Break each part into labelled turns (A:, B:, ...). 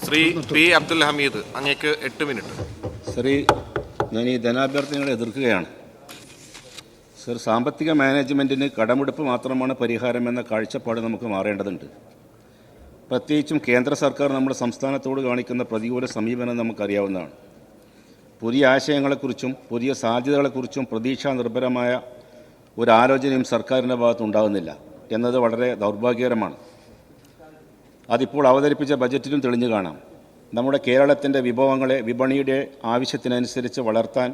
A: Shri P Abdul Hameed, അങ്ങേക്ക് 8 minute.
B: Shri, ഞാൻ ഈ ധനാഭ്യർത്ഥനകളെ എതിർക്കുകയാണ്. സർ, സാമ്പത്തിക മാനേജ്മെൻറ്റിന് കടമെടുപ്പ് മാത്രമാണ് പരിഹാരമെന്ന കാഴ്ചപ്പാട് നമുക്ക് മാറേണ്ടതുണ്ട്. പ്രത്യേകിച്ചും കേന്ദ്ര സർക്കാർ നമ്മുടെ സംസ്ഥാനത്തോട് കാണിക്കുന്ന പ്രതികൂല സമീപനം നമുക്കറിയാവുന്നതാണ്. പുതിയ ആശയങ്ങളെക്കുറിച്ചും പുതിയ സാധ്യതകളെക്കുറിച്ചും പ്രതീക്ഷാ നിർഭരമായ ഒരു ആലോചനയും സർക്കാരിൻ്റെ ഭാഗത്തുണ്ടാകുന്നില്ല എന്നത് വളരെ ദൗർഭാഗ്യകരമാണ്. അതിപ്പോൾ അവതരിപ്പിച്ച ബജറ്റിലും തെളിഞ്ഞു കാണാം. നമ്മുടെ കേരളത്തിൻ്റെ വിഭവങ്ങളെ വിപണിയുടെ ആവശ്യത്തിനനുസരിച്ച് വളർത്താൻ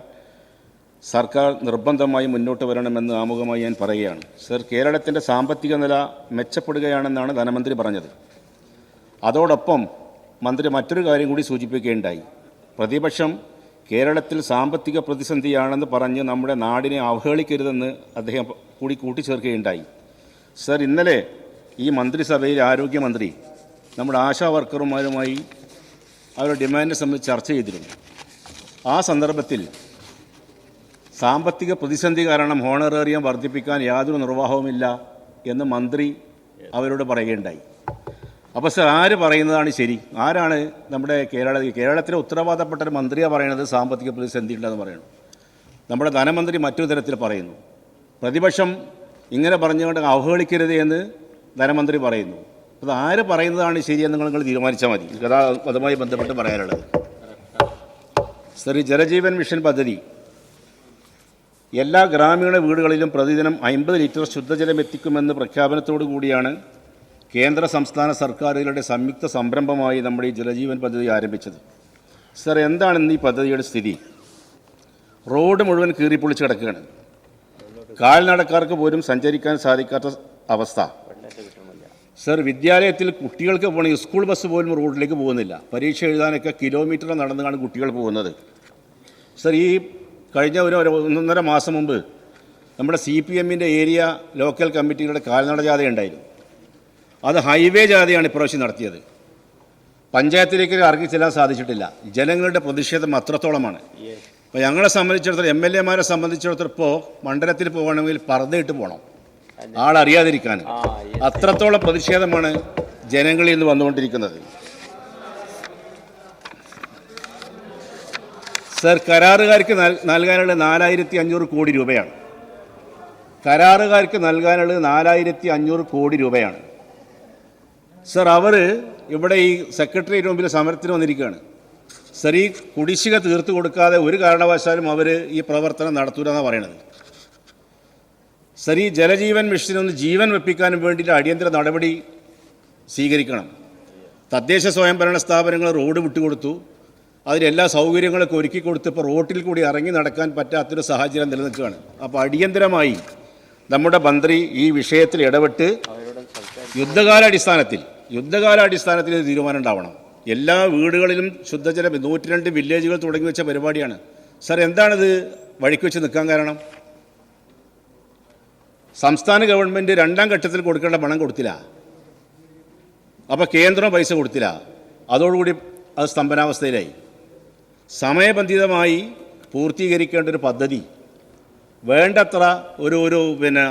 B: സർക്കാർ നിർബന്ധമായി മുന്നോട്ട് വരണമെന്ന് ആമുഖമായി ഞാൻ പറയുകയാണ്. സർ, കേരളത്തിൻ്റെ സാമ്പത്തിക നില മെച്ചപ്പെടുകയാണെന്നാണ് ധനമന്ത്രി പറഞ്ഞത്. അതോടൊപ്പം മന്ത്രി മറ്റൊരു കാര്യം കൂടി സൂചിപ്പിക്കുകയുണ്ടായി. പ്രതിപക്ഷം കേരളത്തിൽ സാമ്പത്തിക പ്രതിസന്ധിയാണെന്ന് പറഞ്ഞ് നമ്മുടെ നാടിനെ അവഹേളിക്കരുതെന്ന് അദ്ദേഹം കൂടി കൂട്ടിച്ചേർക്കുകയുണ്ടായി. സർ, ഇന്നലെ ഈ മന്ത്രിസഭയിൽ ആരോഗ്യമന്ത്രി നമ്മുടെ ആശാ വർക്കർമാരുമായി അവരുടെ ഡിമാൻഡിനെ സംബന്ധിച്ച് ചർച്ച ചെയ്തിരുന്നു. ആ സന്ദർഭത്തിൽ സാമ്പത്തിക പ്രതിസന്ധി കാരണം ഹോണറേറിയം വർദ്ധിപ്പിക്കാൻ യാതൊരു നിർവാഹവുമില്ല എന്ന് മന്ത്രി അവരോട് പറയുകയുണ്ടായി. അപ്പോൾ സർ, ആര് പറയുന്നതാണ് ശരി? ആരാണ് നമ്മുടെ കേരളത്തിലെ ഉത്തരവാദപ്പെട്ട ഒരു മന്ത്രിയാണ് പറയുന്നത് സാമ്പത്തിക പ്രതിസന്ധി ഉണ്ടെന്ന് പറയുന്നു? നമ്മുടെ ധനമന്ത്രി മറ്റൊരു തരത്തിൽ പറയുന്നു. പ്രതിപക്ഷം ഇങ്ങനെ പറഞ്ഞുകൊണ്ട് അവഹേളിക്കരുത് എന്ന് ധനമന്ത്രി പറയുന്നു. അത് ആര് പറയുന്നതാണ് ശരിയെന്ന് നിങ്ങൾ തീരുമാനിച്ചാൽ മതി. അതുമായി ബന്ധപ്പെട്ട് പറയാനുള്ളത് സർ, ജലജീവൻ മിഷൻ പദ്ധതി എല്ലാ ഗ്രാമീണ വീടുകളിലും പ്രതിദിനം 50 ലിറ്റർ ശുദ്ധജലം എത്തിക്കുമെന്ന് പ്രഖ്യാപനത്തോടു കൂടിയാണ് കേന്ദ്ര സംസ്ഥാന സർക്കാരുകളുടെ സംയുക്ത സംരംഭമായി നമ്മുടെ ഈ ജലജീവൻ പദ്ധതി ആരംഭിച്ചത്. സർ, എന്താണ് ഇന്ന് ഈ പദ്ധതിയുടെ സ്ഥിതി? റോഡ് മുഴുവൻ കീറിപ്പൊളിച്ച് കിടക്കുകയാണ്. കാൽനടക്കാർക്ക് പോലും സഞ്ചരിക്കാൻ സാധിക്കാത്ത അവസ്ഥ. സർ, വിദ്യാലയത്തിൽ കുട്ടികൾക്ക് പോകണമെങ്കിൽ സ്കൂൾ ബസ് പോലും റോഡിലേക്ക് പോകുന്നില്ല. പരീക്ഷ എഴുതാനൊക്കെ കിലോമീറ്റർ നടന്നാണ് കുട്ടികൾ പോകുന്നത്. സർ, ഈ കഴിഞ്ഞ ഒരു 1.5 മാസം മുമ്പ് നമ്മുടെ CPMൻ്റെ ഏരിയ ലോക്കൽ കമ്മിറ്റികളുടെ കാൽനട ജാഥയുണ്ടായിരുന്നു. അത് ഹൈവേ ജാഥയാണ് ഇപ്രാവശ്യം നടത്തിയത്. പഞ്ചായത്തിലേക്ക് ഇറങ്ങി ചെല്ലാൻ സാധിച്ചിട്ടില്ല. ജനങ്ങളുടെ പ്രതിഷേധം അത്രത്തോളമാണ്. അപ്പോൾ ഞങ്ങളെ സംബന്ധിച്ചിടത്തോളം, MLA-മാരെ സംബന്ധിച്ചിടത്തോളം ഇപ്പോൾ മണ്ഡലത്തിൽ പോകണമെങ്കിൽ പർദ്ദയിട്ട് പോകണം, ആളറിയാതിരിക്കാൻ. അത്രത്തോളം പ്രതിഷേധമാണ് ജനങ്ങളിൽ നിന്ന് വന്നുകൊണ്ടിരിക്കുന്നത്. സർ, കരാറുകാർക്ക് നൽകാനുള്ള 4500 കോടി രൂപയാണ്. കരാറുകാർക്ക് നൽകാനുള്ളത് 4500 കോടി രൂപയാണ്. സർ, അവർ ഇവിടെ ഈ സെക്രട്ടേറിയറ്റ് മുമ്പിൽ സമരത്തിന് വന്നിരിക്കുകയാണ്. സർ, ഈ കുടിശ്ശിക തീർത്തു കൊടുക്കാതെ ഒരു കാരണവശാലും അവർ ഈ പ്രവർത്തനം നടത്തൂലെന്നാണ് പറയണത്. സർ, ഈ ജലജീവൻ മിഷനൊന്ന് ജീവൻ വെപ്പിക്കാനും വേണ്ടിയിട്ട് അടിയന്തര നടപടി സ്വീകരിക്കണം. തദ്ദേശ സ്വയംഭരണ സ്ഥാപനങ്ങൾ റോഡ് വിട്ടുകൊടുത്തു, അതിലെല്ലാ സൗകര്യങ്ങളൊക്കെ ഒരുക്കി കൊടുത്ത് ഇപ്പോൾ റോട്ടിൽ കൂടി ഇറങ്ങി നടക്കാൻ പറ്റാത്തൊരു സാഹചര്യം നിലനിൽക്കുകയാണ്. അപ്പോൾ അടിയന്തരമായി നമ്മുടെ മന്ത്രി ഈ വിഷയത്തിൽ ഇടപെട്ട് യുദ്ധകാലാടിസ്ഥാനത്തിൽ തീരുമാനം ഉണ്ടാവണം. എല്ലാ വീടുകളിലും ശുദ്ധജലം 102 വില്ലേജുകൾ തുടങ്ങി വെച്ച പരിപാടിയാണ്. സർ, എന്താണിത് വഴിക്ക് വെച്ച് നിൽക്കാൻ കാരണം? സംസ്ഥാന ഗവൺമെൻറ് 2ാം ഘട്ടത്തിൽ കൊടുക്കേണ്ട പണം കൊടുത്തില്ല. അപ്പോൾ കേന്ദ്രം പൈസ കൊടുത്തില്ല. അതോടുകൂടി അത് സ്തംഭനാവസ്ഥയിലായി. സമയബന്ധിതമായി പൂർത്തീകരിക്കേണ്ട ഒരു പദ്ധതി വേണ്ടത്ര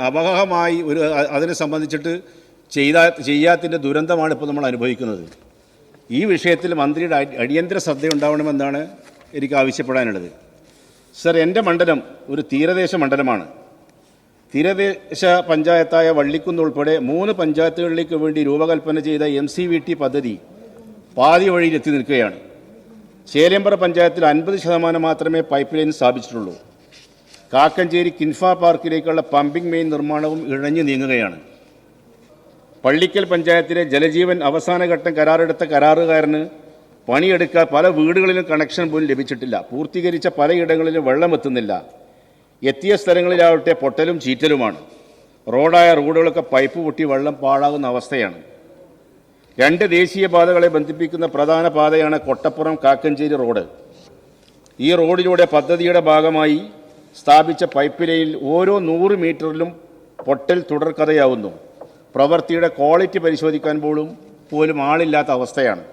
B: അപകടമായി അതിനെ സംബന്ധിച്ചിട്ട് ചെയ്യാത്തതിൻ്റെ ദുരന്തമാണ് ഇപ്പോൾ നമ്മൾ അനുഭവിക്കുന്നത്. ഈ വിഷയത്തിൽ മന്ത്രിയുടെ അടിയന്തര ശ്രദ്ധയുണ്ടാവണമെന്നാണ് എനിക്ക് ആവശ്യപ്പെടാനുള്ളത്. സർ, എൻ്റെ മണ്ഡലം ഒരു തീരദേശ മണ്ഡലമാണ്. തീരദേശ പഞ്ചായത്തായ വള്ളിക്കുന്ന് ഉൾപ്പെടെ 3 പഞ്ചായത്തുകളിലേക്ക് വേണ്ടി രൂപകൽപ്പന ചെയ്ത MCVT പദ്ധതി പാതി വഴിയിലെത്തി നിൽക്കുകയാണ്. ചേലേമ്പ്ര പഞ്ചായത്തിൽ 50% മാത്രമേ പൈപ്പ് ലൈൻ സ്ഥാപിച്ചിട്ടുള്ളൂ. കാക്കഞ്ചേരി കിൻഫ പാർക്കിലേക്കുള്ള പമ്പിംഗ് മെയിൻ നിർമ്മാണവും ഇഴഞ്ഞു നീങ്ങുകയാണ്. പള്ളിക്കൽ പഞ്ചായത്തിലെ ജലജീവൻ അവസാനഘട്ടം കരാറെടുത്ത കരാറുകാരന് പണിയെടുക്കാൻ പല വീടുകളിലും കണക്ഷൻ പോലും ലഭിച്ചിട്ടില്ല. പൂർത്തീകരിച്ച പലയിടങ്ങളിലും വെള്ളമെത്തുന്നില്ല. എത്തിയ സ്ഥലങ്ങളിലാവട്ടെ പൊട്ടലും ചീറ്റലുമാണ്. റോഡുകളൊക്കെ പൈപ്പ് പൊട്ടി വെള്ളം പാഴാകുന്ന അവസ്ഥയാണ്. 2 ദേശീയപാതകളെ ബന്ധിപ്പിക്കുന്ന പ്രധാന പാതയാണ് കൊട്ടപ്പുറം കാക്കഞ്ചേരി റോഡ്. ഈ റോഡിലൂടെ പദ്ധതിയുടെ ഭാഗമായി സ്ഥാപിച്ച പൈപ്പ് ലൈനിൽ ഓരോ 100 മീറ്ററിലും പൊട്ടൽ തുടർക്കഥയാവുന്നു. പ്രവൃത്തിയുടെ ക്വാളിറ്റി പരിശോധിക്കാൻ പോലും ആളില്ലാത്ത അവസ്ഥയാണ്.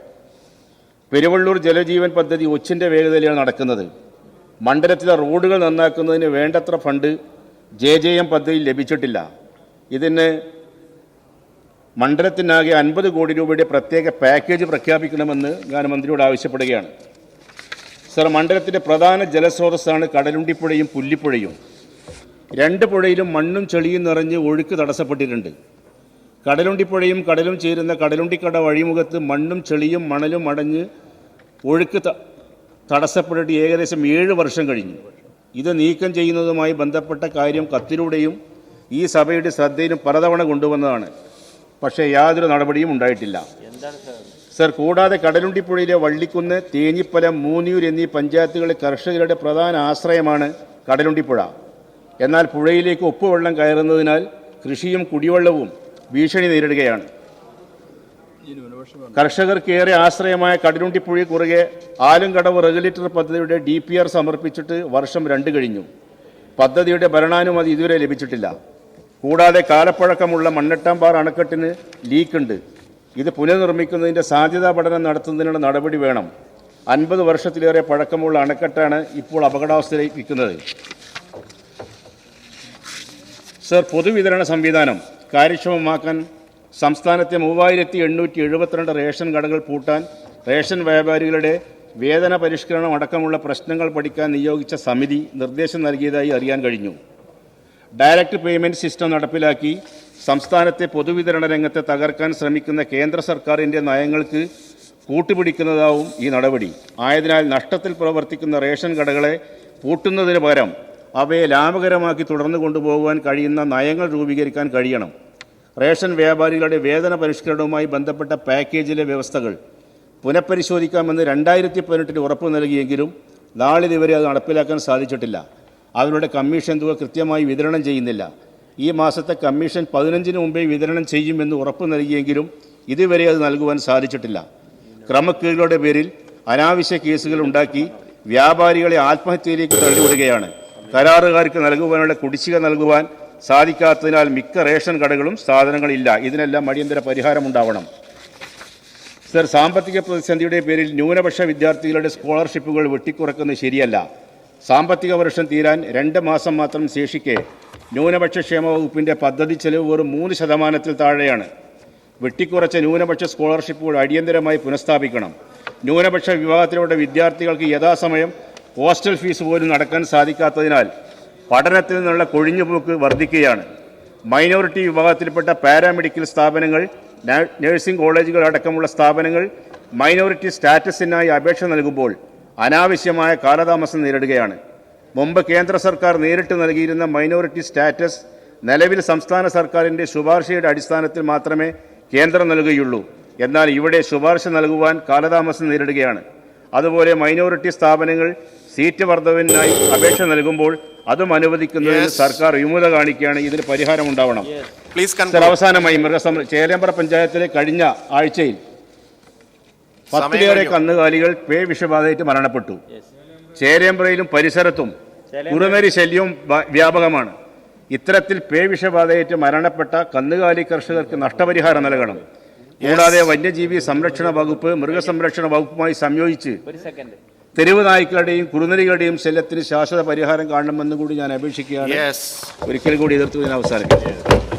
B: പെരുവള്ളൂർ ജലജീവൻ പദ്ധതി ഒച്ചിൻ്റെ വേഗതയിലാണ് നടക്കുന്നത്. മണ്ഡലത്തിലെ റോഡുകൾ നന്നാക്കുന്നതിന് വേണ്ടത്ര ഫണ്ട് JJM പദ്ധതിയിൽ ലഭിച്ചിട്ടില്ല. ഇതിന് മണ്ഡലത്തിനാകെ 50 കോടി രൂപയുടെ പ്രത്യേക പാക്കേജ് പ്രഖ്യാപിക്കണമെന്ന് ഞാൻ മന്ത്രിയോട് ആവശ്യപ്പെടുകയാണ്. സർ, മണ്ഡലത്തിൻ്റെ പ്രധാന ജലസ്രോതസ്സാണ് കടലുണ്ടിപ്പുഴയും പുല്ലിപ്പുഴയും. 2 പുഴയിലും മണ്ണും ചെളിയും നിറഞ്ഞ് ഒഴുക്ക് തടസ്സപ്പെട്ടിട്ടുണ്ട്. കടലുണ്ടിപ്പുഴയും കടലും ചേരുന്ന കടലുണ്ടിക്കട വഴിമുഖത്ത് മണ്ണും ചെളിയും മണലും അടഞ്ഞ് ഒഴുക്ക് തടസ്സപ്പെട്ടിട്ട് ഏകദേശം 7 വർഷം കഴിഞ്ഞു. ഇത് നീക്കം ചെയ്യുന്നതുമായി ബന്ധപ്പെട്ട കാര്യം കത്തിലൂടെയും ഈ സഭയുടെ ശ്രദ്ധയിലും പലതവണ കൊണ്ടുവന്നതാണ്. പക്ഷേ യാതൊരു നടപടിയും ഉണ്ടായിട്ടില്ല. സർ, കൂടാതെ കടലുണ്ടിപ്പുഴയിലെ വള്ളിക്കുന്ന്, തേഞ്ഞിപ്പലം, മൂന്നിയൂർ എന്നീ പഞ്ചായത്തുകളിലെ കർഷകരുടെ പ്രധാന ആശ്രയമാണ് കടലുണ്ടിപ്പുഴ. എന്നാൽ പുഴയിലേക്ക് ഉപ്പുവെള്ളം കയറുന്നതിനാൽ കൃഷിയും കുടിവെള്ളവും ഭീഷണി നേരിടുകയാണ്. കർഷകർക്കേറെ ആശ്രയമായ കടലുണ്ടിപ്പുഴ കുറുകെ ആലുംകടവ് റെഗുലേറ്റർ പദ്ധതിയുടെ DPR സമർപ്പിച്ചിട്ട് വർഷം 2 കഴിഞ്ഞു. പദ്ധതിയുടെ ഭരണാനുമതി ഇതുവരെ ലഭിച്ചിട്ടില്ല. കൂടാതെ കാലപ്പഴക്കമുള്ള മണ്ണട്ടാമ്പാറ അണക്കെട്ടിന് ലീക്കുണ്ട്. ഇത് പുനർനിർമ്മിക്കുന്നതിൻ്റെ സാധ്യതാ പഠനം നടത്തുന്നതിനുള്ള നടപടി വേണം. 50 വർഷത്തിലേറെ പഴക്കമുള്ള അണക്കെട്ടാണ് ഇപ്പോൾ അപകടാവസ്ഥയിലിരിക്കുന്നത്. സർ, പൊതുവിതരണ സംവിധാനം കാര്യക്ഷമമാക്കാൻ സംസ്ഥാനത്തെ 3872 റേഷൻ കടകൾ പൂട്ടാൻ റേഷൻ വ്യാപാരികളുടെ വേതന പരിഷ്കരണം അടക്കമുള്ള പ്രശ്നങ്ങൾ പഠിക്കാൻ നിയോഗിച്ച സമിതി നിർദ്ദേശം നൽകിയതായി അറിയാൻ കഴിഞ്ഞു. ഡയറക്റ്റ് പേയ്മെൻറ്റ് സിസ്റ്റം നടപ്പിലാക്കി സംസ്ഥാനത്തെ പൊതുവിതരണ രംഗത്തെ തകർക്കാൻ ശ്രമിക്കുന്ന കേന്ദ്ര സർക്കാരിൻ്റെ നയങ്ങൾക്ക് കൂട്ടുപിടിക്കുന്നതാവും ഈ നടപടി. ആയതിനാൽ നഷ്ടത്തിൽ പ്രവർത്തിക്കുന്ന റേഷൻ കടകളെ പൂട്ടുന്നതിന് പകരം അവയെ ലാഭകരമാക്കി തുടർന്നു കൊണ്ടുപോകുവാൻ കഴിയുന്ന നയങ്ങൾ രൂപീകരിക്കാൻ കഴിയണം. റേഷൻ വ്യാപാരികളുടെ വേതന പരിഷ്കരണവുമായി ബന്ധപ്പെട്ട പാക്കേജിലെ വ്യവസ്ഥകൾ പുനഃപരിശോധിക്കാമെന്ന് 2018 ഉറപ്പ് നൽകിയെങ്കിലും നാളിതുവരെ അത് നടപ്പിലാക്കാൻ സാധിച്ചിട്ടില്ല. അവരുടെ കമ്മീഷൻ തുക കൃത്യമായി വിതരണം ചെയ്യുന്നില്ല. ഈ മാസത്തെ കമ്മീഷൻ 15-ന് മുമ്പേ വിതരണം ചെയ്യുമെന്ന് ഉറപ്പ് നൽകിയെങ്കിലും ഇതുവരെ അത് നൽകുവാൻ സാധിച്ചിട്ടില്ല. ക്രമക്കേടുകളുടെ പേരിൽ അനാവശ്യ കേസുകൾ ഉണ്ടാക്കി വ്യാപാരികളെ ആത്മഹത്യയിലേക്ക് തള്ളിവിടുകയാണ്. കരാറുകാർക്ക് നൽകുവാനുള്ള കുടിശ്ശിക നൽകുവാൻ സാധിക്കാത്തതിനാൽ മിക്ക റേഷൻ കടകളും സാധനങ്ങളില്ല. ഇതിനെല്ലാം അടിയന്തര പരിഹാരമുണ്ടാവണം. സർ, സാമ്പത്തിക പ്രതിസന്ധിയുടെ പേരിൽ ന്യൂനപക്ഷ വിദ്യാർത്ഥികളുടെ സ്കോളർഷിപ്പുകൾ വെട്ടിക്കുറക്കുന്നത് ശരിയല്ല. സാമ്പത്തിക വർഷം തീരാൻ 2 മാസം മാത്രം ശേഷിക്കെ ന്യൂനപക്ഷ ക്ഷേമ വകുപ്പിൻ്റെ പദ്ധതി ചെലവ് വെറും 3% താഴെയാണ്. വെട്ടിക്കുറച്ച ന്യൂനപക്ഷ സ്കോളർഷിപ്പുകൾ അടിയന്തരമായി പുനഃസ്ഥാപിക്കണം. ന്യൂനപക്ഷ വിഭാഗത്തിലുള്ള വിദ്യാർത്ഥികൾക്ക് യഥാസമയം ഹോസ്റ്റൽ ഫീസ് പോലും നടക്കാൻ സാധിക്കാത്തതിനാൽ പഠനത്തിൽ നിന്നുള്ള കൊഴിഞ്ഞുപോക്ക് വർദ്ധിക്കുകയാണ്. മൈനോറിറ്റി വിഭാഗത്തിൽപ്പെട്ട പാരാമെഡിക്കൽ സ്ഥാപനങ്ങൾ, നഴ്സിംഗ് കോളേജുകൾ അടക്കമുള്ള സ്ഥാപനങ്ങൾ മൈനോറിറ്റി സ്റ്റാറ്റസിനായി അപേക്ഷ നൽകുമ്പോൾ അനാവശ്യമായ കാലതാമസം നേരിടുകയാണ്. മുമ്പ് കേന്ദ്ര സർക്കാർ നേരിട്ട് നൽകിയിരുന്ന മൈനോറിറ്റി സ്റ്റാറ്റസ് നിലവിൽ സംസ്ഥാന സർക്കാരിൻ്റെ ശുപാർശയുടെ അടിസ്ഥാനത്തിൽ മാത്രമേ കേന്ദ്രം നൽകുകയുള്ളൂ. എന്നാൽ ഇവിടെ ശുപാർശ നൽകുവാൻ കാലതാമസം നേരിടുകയാണ്. അതുപോലെ മൈനോറിറ്റി സ്ഥാപനങ്ങൾ സീറ്റ് വർധനവിനായി അപേക്ഷ നൽകുമ്പോൾ അതും അനുവദിക്കുന്നതിന് സർക്കാർ വിമുഖത കാണിക്കുകയാണ്. ഇതിന് പരിഹാരമുണ്ടാവണം. സർ, അവസാനമായി ചേലേമ്പ്ര പഞ്ചായത്തിലെ കഴിഞ്ഞ ആഴ്ചയിൽ 10-ലേറെ കന്നുകാലികൾ പേ വിഷബാധയേറ്റ് മരണപ്പെട്ടു. ചേലേമ്പ്രയിലും പരിസരത്തും കുറുനരി ശല്യവും വ്യാപകമാണ്. ഇത്തരത്തിൽ പേ വിഷബാധയേറ്റ് മരണപ്പെട്ട കന്നുകാലി കർഷകർക്ക് നഷ്ടപരിഹാരം നൽകണം. കൂടാതെ വന്യജീവി സംരക്ഷണ വകുപ്പ് മൃഗസംരക്ഷണ വകുപ്പുമായി സംയോജിച്ച് തെരുവ് നായ്ക്കളുടെയും കുറുനരികളുടെയും ശല്യത്തിന് ശാശ്വത പരിഹാരം കാണണമെന്നും കൂടി ഞാൻ അപേക്ഷിക്കുകയാണ്. ഒരിക്കൽ കൂടി എതിർത്ത് ഞാൻ അവസാനിപ്പിക്കും.